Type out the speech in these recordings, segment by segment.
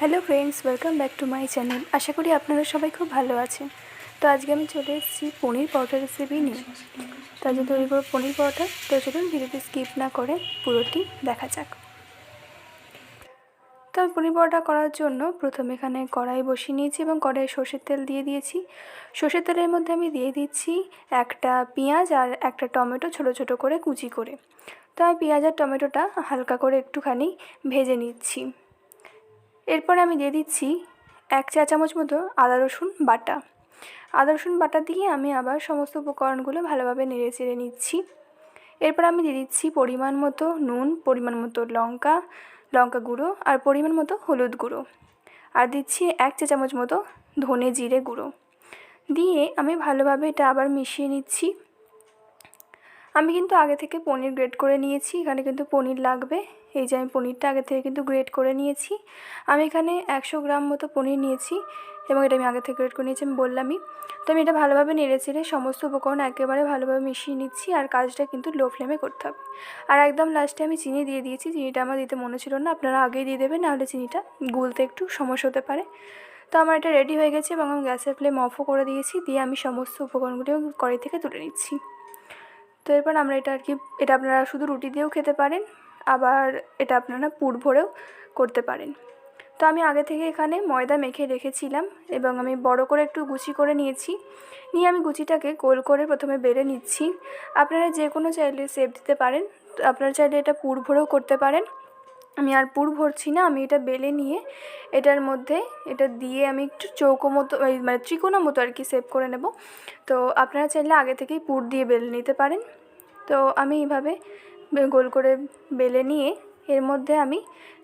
Hello friends, welcome back to my channel. আশা করি আপনারা সবাই খুব ভালো আছেন। তো আজকে আমি চলে এসেছি পনির পরোটা রেসিপি নিয়ে। তো আজকে তৈরি করব পনির পরোটা। তো চলুন ভিডিওটি স্কিপ না করে পুরোটি দেখা যাক। তো আমি পনির পরোটা করার জন্য প্রথমে এখানে কড়াই বসিয়ে নিয়েছি এবং কড়াইয়ে সর্ষের তেল দিয়ে দিয়েছি। সর্ষের তেলের মধ্যে আমি দিয়ে দিচ্ছি একটা পেঁয়াজ আর একটা টমেটো ছোটো ছোটো করে কুচি করে। তো আমি পেঁয়াজ আর টমেটোটা হালকা করে একটুখানি ভেজে নিচ্ছি। এরপরে আমি দিয়ে দিচ্ছি 1 চা চামচ মতো আদা রসুন বাটা। আদা রসুন বাটা দিয়ে আমি আবার সমস্ত উপকরণগুলো ভালোভাবে নেড়ে চেড়ে নিচ্ছি। এরপর আমি দিয়ে দিচ্ছি পরিমাণ মতো নুন, পরিমাণ মতো লঙ্কা গুঁড়ো আর পরিমাণ মতো হলুদ গুঁড়ো, আর দিচ্ছি 1 চা চামচ মতো ধনে জিরে গুঁড়ো দিয়ে আমি ভালোভাবে এটা আবার মিশিয়ে নিচ্ছি। আমি কিন্তু আগে থেকে পনির গ্রেট করে নিয়েছি, এখানে কিন্তু পনির লাগবে। এই যে আমি পনিরটা আগে থেকে কিন্তু গ্রেট করে নিয়েছি। আমি এখানে 100 গ্রাম মতো পনির নিয়েছি এবং এটা আমি আগে থেকে গ্রেট করে নিয়েছি, আমি বললামই। তো আমি এটা ভালোভাবে নেড়েচেড়ে সমস্ত উপকরণ একেবারে ভালোভাবে মিশিয়ে নিচ্ছি, আর কাজটা কিন্তু লো ফ্লেমে করতে হবে। আর একদম লাস্টে আমি চিনি দিয়ে দিয়েছি। চিনিটা আমার দিতে মনে ছিল না, আপনারা আগেই দিয়ে দেবেন, নাহলে চিনিটা গুলতে একটু সমস্যা হতে পারে। তো আমার এটা রেডি হয়ে গেছে এবং আমি গ্যাসের ফ্লেম অফও করে দিয়েছি, দিয়ে আমি সমস্ত উপকরণগুলো কড়াই থেকে তুলে নিচ্ছি। তো এরপর আমরা এটা আপনারা শুধু রুটি দিয়েও খেতে পারেন, আবার এটা আপনারা পুর ভরেও করতে পারেন। তো আমি আগে থেকে এখানে ময়দা মেখে রেখেছিলাম এবং আমি বড় করে একটু গুচি করে নিয়েছি। নিয়ে আমি গুচিটাকে গোল করে প্রথমে বেলে নিচ্ছি। আপনারা যে কোনো চাইলে শেপ দিতে পারেন, আপনারা চাইলে এটা পুর ভরেও করতে পারেন। আমি আর পুর ভরছি না, আমি এটা বেলে নিয়ে এটার মধ্যে এটা দিয়ে আমি একটু চৌকো মতো মানে ত্রিকোণা মতো আর কি শেপ করে নেব। তো আপনারা চাইলে আগে থেকেই পুর দিয়ে বেলে নিতে পারেন। তো আমি এইভাবে গোল করে বেলে নিয়ে এর মধ্যে আমি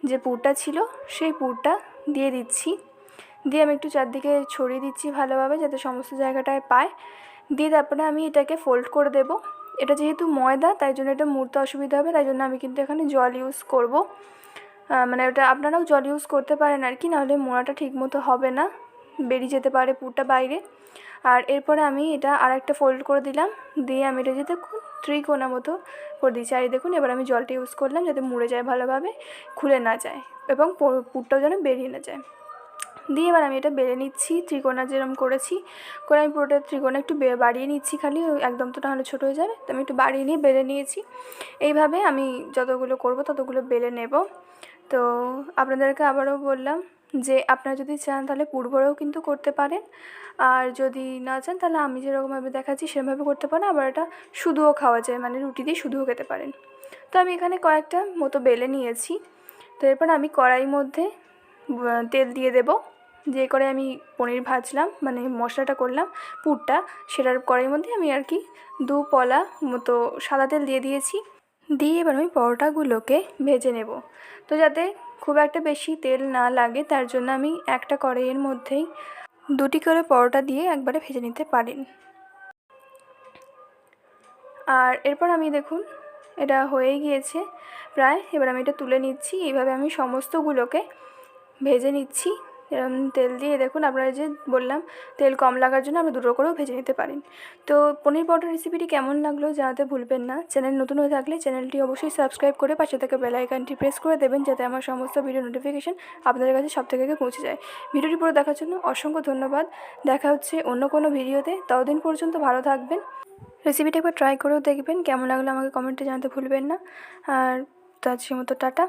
যে পুরটা ছিল সেই পুরটা দিয়ে দিচ্ছি। দিয়ে আমি একটু চারদিকে ছড়িয়ে দিচ্ছি ভালোভাবে, যাতে সমস্ত জায়গাটায় পায়। দিয়ে তারপরে আমি এটাকে ফোল্ড করে দেব। এটা যেহেতু ময়দা, তাই জন্য এটা মুড়তে অসুবিধা হবে, তাই জন্য আমি কিন্তু এখানে জল ইউজ করব। মানে ওটা আপনারাও জল ইউজ করতে পারেন আর কি, নাহলে মোড়াটা ঠিকমতো হবে না, বেরিয়ে যেতে পারে পুরটা বাইরে। আর এরপরে আমি এটা আরেকটা ফোল্ড করে দিলাম, দিয়ে আমি এটা যেতে ত্রিকোণা মতো করে দিয়েছি। আর দেখুন এবার আমি জলটা ইউজ করলাম যাতে মুড়ে যায় ভালোভাবে, খুলে না যায় এবং পুরটাও যেন বেরিয়ে না যায়। দিয়ে এবার আমি এটা বেলে নিচ্ছি ত্রিকোণা যেরকম করেছি, করে আমি পুরোটা ত্রিকোণা একটু বাড়িয়ে নিচ্ছি, খালি একদম তো নাহলে ছোটো হয়ে যাবে। তো আমি একটু বাড়িয়ে নিয়ে বেলে নিয়েছি। এইভাবে আমি যতগুলো করব ততগুলো বেলে নেব। তো আপনাদেরকে আবারও বললাম যে আপনারা যদি চান তাহলে পুর ভরেও কিন্তু করতে পারেন, আর যদি না চান তাহলে আমি যেরকমভাবে দেখাচ্ছি সেরকমভাবে করতে পারেন। আবার এটা শুধুও খাওয়া যায়, মানে রুটি দিয়ে শুধুও খেতে পারেন। তো আমি এখানে কয়েকটা মতো বেলে নিয়েছি। তো এরপর আমি কড়াইয়ের মধ্যে তেল দিয়ে দেব। যে করে আমি পনির ভাজলাম, মানে মশলাটা করলাম পুরটা, সেটার কড়াইয়ের মধ্যে আমি আর কি 2 পলা মতো সাদা তেল দিয়ে দিয়েছি। দিয়ে এবার আমি পরোটাগুলোকে ভেজে নেব। তো যাতে খুব একটা বেশি তেল না লাগে, তার জন্য আমি একটা কড়াইয়ের মধ্যেই 2টি করে পরোটা দিয়ে একবারে ভেজে নিতে পারেন। আর এরপর আমি দেখুন এটা হয়ে গিয়েছে প্রায়। এবার আমি এটা তুলে নিচ্ছি। এইভাবে আমি সমস্তগুলোকে ভেজে নিচ্ছি এরকম তেল দিয়ে। দেখুন আপনারা যে বললাম তেল কম লাগার জন্য আমরা 2টো করেও ভেজে নিতে পারেন। তো পনির পরোটা রেসিপিটি কেমন লাগলো জানাতে ভুলবেন না। চ্যানেল নতুন হয়ে থাকলে চ্যানেলটি অবশ্যই সাবস্ক্রাইব করে পাশে থেকে বেল আইকনটি প্রেস করে দেবেন, যাতে আমার সমস্ত ভিডিও নোটিফিকেশন আপনাদের কাছে সব থেকে আগে পৌঁছে যায়। ভিডিওটি পুরো দেখার জন্য অসংখ্য ধন্যবাদ। দেখা হচ্ছে অন্য কোনো ভিডিওতে, ততদিন পর্যন্ত ভালো থাকবেন। রেসিপিটা একবার ট্রাই করেও দেখবেন, কেমন লাগলো আমাকে কমেন্টে জানাতে ভুলবেন না। আর তো আজকের মতো টাটা।